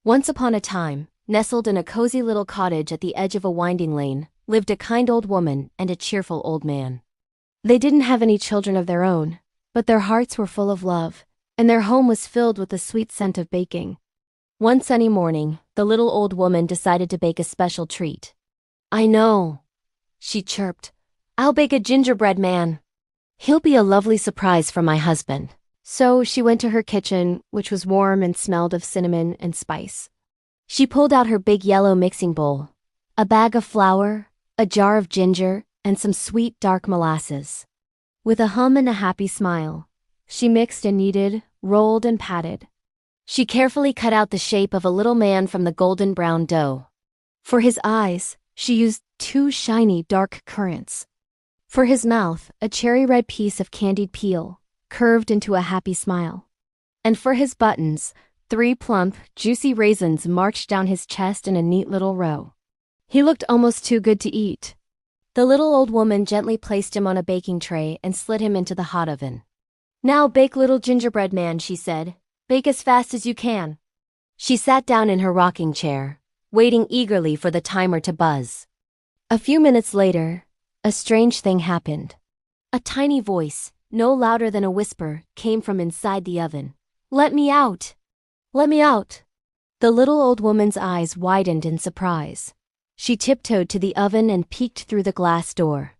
Once upon a time, nestled in a cozy little cottage at the edge of a winding lane, lived a kind old woman and a cheerful old man. They didn't have any children of their own, but their hearts were full of love, and their home was filled with the sweet scent of baking. One sunny morning, the little old woman decided to bake a special treat. "I know," she chirped. "I'll bake a gingerbread man. He'll be a lovely surprise for my husband." So she went to her kitchen, which was warm and smelled of cinnamon and spice. She pulled out her big yellow mixing bowl, a bag of flour, a jar of ginger, and some sweet dark molasses. With a hum and a happy smile, she mixed and kneaded, rolled and patted. She carefully cut out the shape of a little man from the golden brown dough. For his eyes, she used 2 shiny dark currants. For his mouth, a cherry red piece of candied peel, curved into a happy smile. And for his buttons, 3 plump, juicy raisins marched down his chest in a neat little row. He looked almost too good to eat. The little old woman gently placed him on a baking tray and slid him into the hot oven. "Now bake, little gingerbread man," she said. "Bake as fast as you can." She sat down in her rocking chair, waiting eagerly for the timer to buzz. A few minutes later, a strange thing happened. A tiny voice, no louder than a whisper, came from inside the oven. "Let me out! Let me out!" The little old woman's eyes widened in surprise. She tiptoed to the oven and peeked through the glass door.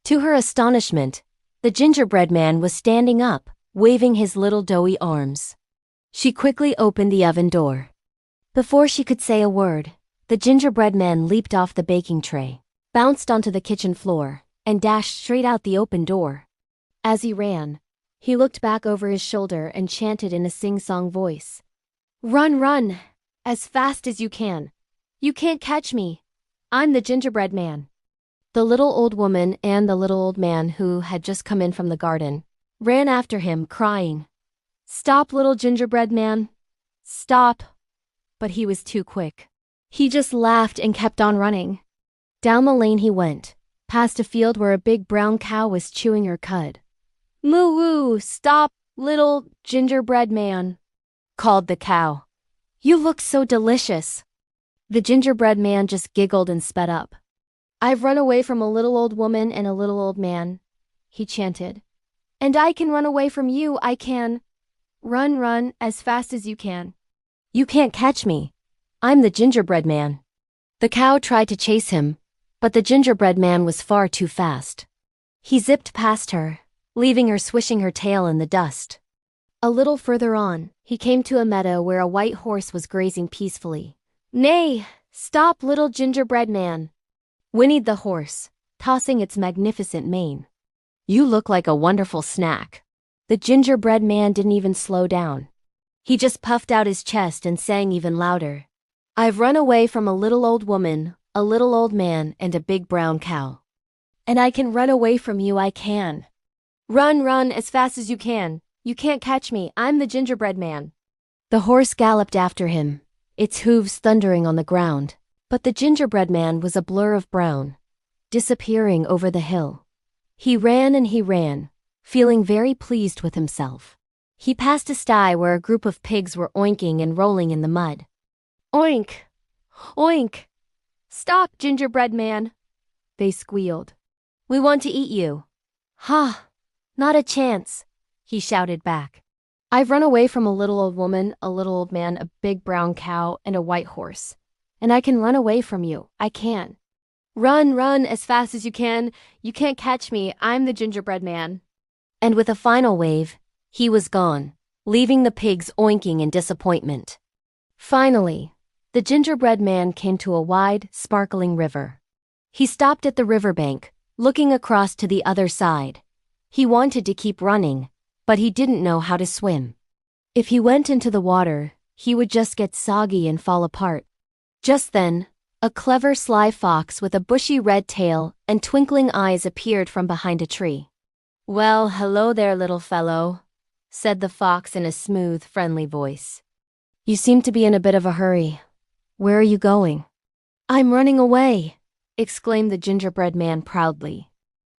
To her astonishment, the gingerbread man was standing up, waving his little doughy arms. She quickly opened the oven door. Before she could say a word, the gingerbread man leaped off the baking tray, bounced onto the kitchen floor, and dashed straight out the open door. As he ran, he looked back over his shoulder and chanted in a sing-song voice, "Run, run, as fast as you can. You can't catch me. I'm the gingerbread man." The little old woman and the little old man, who had just come in from the garden, ran after him, crying, "Stop, little gingerbread man. Stop." But he was too quick. He just laughed and kept on running. Down the lane he went, past a field where a big brown cow was chewing her cud. "Moo-woo, stop, little gingerbread man," called the cow. "You look so delicious." The gingerbread man just giggled and sped up. "I've run away from a little old woman and a little old man," he chanted. "And I can run away from you, I can. Run, run, as fast as you can. You can't catch me. I'm the gingerbread man." The cow tried to chase him, but the gingerbread man was far too fast. He zipped past her, leaving her swishing her tail in the dust. A little further on, he came to a meadow where a white horse was grazing peacefully. "Nay, stop, little gingerbread man," whinnied the horse, tossing its magnificent mane. "You look like a wonderful snack." The gingerbread man didn't even slow down. He just puffed out his chest and sang even louder. "I've run away from a little old woman, a little old man, and a big brown cow. And I can run away from you, I can. Run, run, as fast as you can. You can't catch me, I'm the gingerbread man." The horse galloped after him, its hooves thundering on the ground, but the gingerbread man was a blur of brown, disappearing over the hill. He ran and he ran, feeling very pleased with himself. He passed a sty where a group of pigs were oinking and rolling in the mud. "Oink! Oink! Stop, gingerbread man!" they squealed. "We want to eat you." "Ha! Not a chance," he shouted back. "I've run away from a little old woman, a little old man, a big brown cow, and a white horse. And I can run away from you, I can. Run, run, as fast as you can. You can't catch me, I'm the gingerbread man." And with a final wave, he was gone, leaving the pigs oinking in disappointment. Finally, the gingerbread man came to a wide, sparkling river. He stopped at the riverbank, looking across to the other side. He wanted to keep running, but he didn't know how to swim. If he went into the water, he would just get soggy and fall apart. Just then, a clever sly fox with a bushy red tail and twinkling eyes appeared from behind a tree. "Well, hello there, little fellow," said the fox in a smooth, friendly voice. "You seem to be in a bit of a hurry. Where are you going?" "I'm running away," exclaimed the gingerbread man proudly.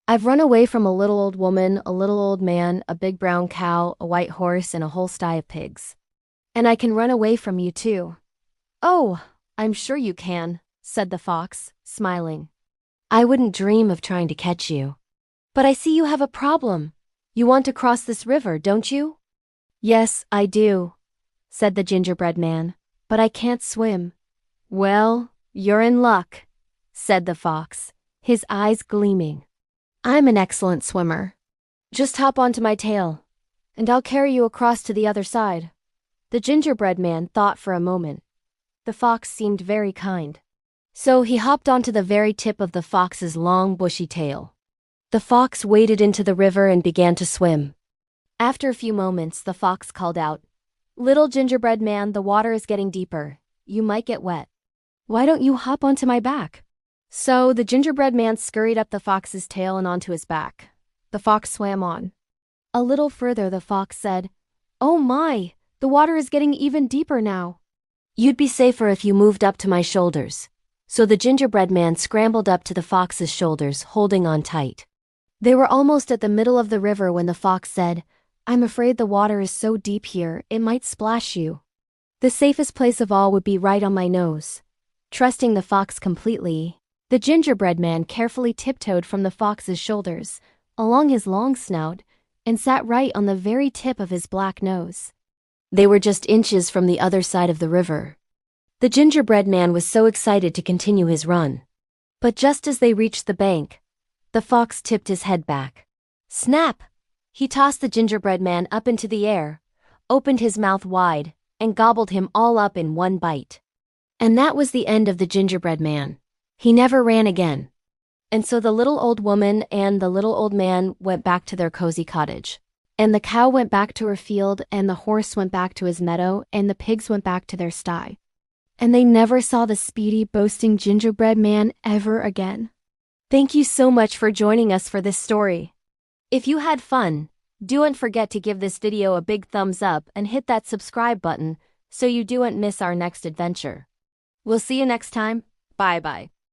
"I've run away from a little old woman, a little old man, a big brown cow, a white horse, and a whole sty of pigs. And I can run away from you too. Oh, I'm sure you can, said the fox, smiling. I wouldn't dream of trying to catch you. But I see you have a problem. You want to cross this river, don't you? Yes, I do, said the gingerbread man, but I can't swim. Well, you're in luck, said the fox, his eyes gleaming. I'm an excellent swimmer. Just hop onto my tail, and I'll carry you across to the other side. The gingerbread man thought for a moment. The fox seemed very kind. So he hopped onto the very tip of the fox's long bushy tail. The fox waded into the river and began to swim. After a few moments, the fox called out, Little gingerbread man, the water is getting deeper. You might get wet. Why don't you hop onto my back? So the gingerbread man scurried up the fox's tail and onto his back. The fox swam on. A little further, the fox said, Oh my, the water is getting even deeper now. You'd be safer if you moved up to my shoulders. So the gingerbread man scrambled up to the fox's shoulders, holding on tight. They were almost at the middle of the river when the fox said, I'm afraid the water is so deep here, it might splash you. The safest place of all would be right on my nose. Trusting the fox completely, the gingerbread man carefully tiptoed from the fox's shoulders, along his long snout, and sat right on the very tip of his black nose. They were just inches from the other side of the river. The gingerbread man was so excited to continue his run. But just as they reached the bank, the fox tipped his head back. Snap! He tossed the gingerbread man up into the air, opened his mouth wide, and gobbled him all up in one bite. And that was the end of the gingerbread man. He never ran again. And so the little old woman and the little old man went back to their cozy cottage. And the cow went back to her field, and the horse went back to his meadow, and the pigs went back to their sty. And they never saw the speedy, boasting gingerbread man ever again. Thank you so much for joining us for this story. If you had fun, don't forget to give this video a big thumbs up and hit that subscribe button so you don't miss our next adventure. We'll see you next time. Bye-bye.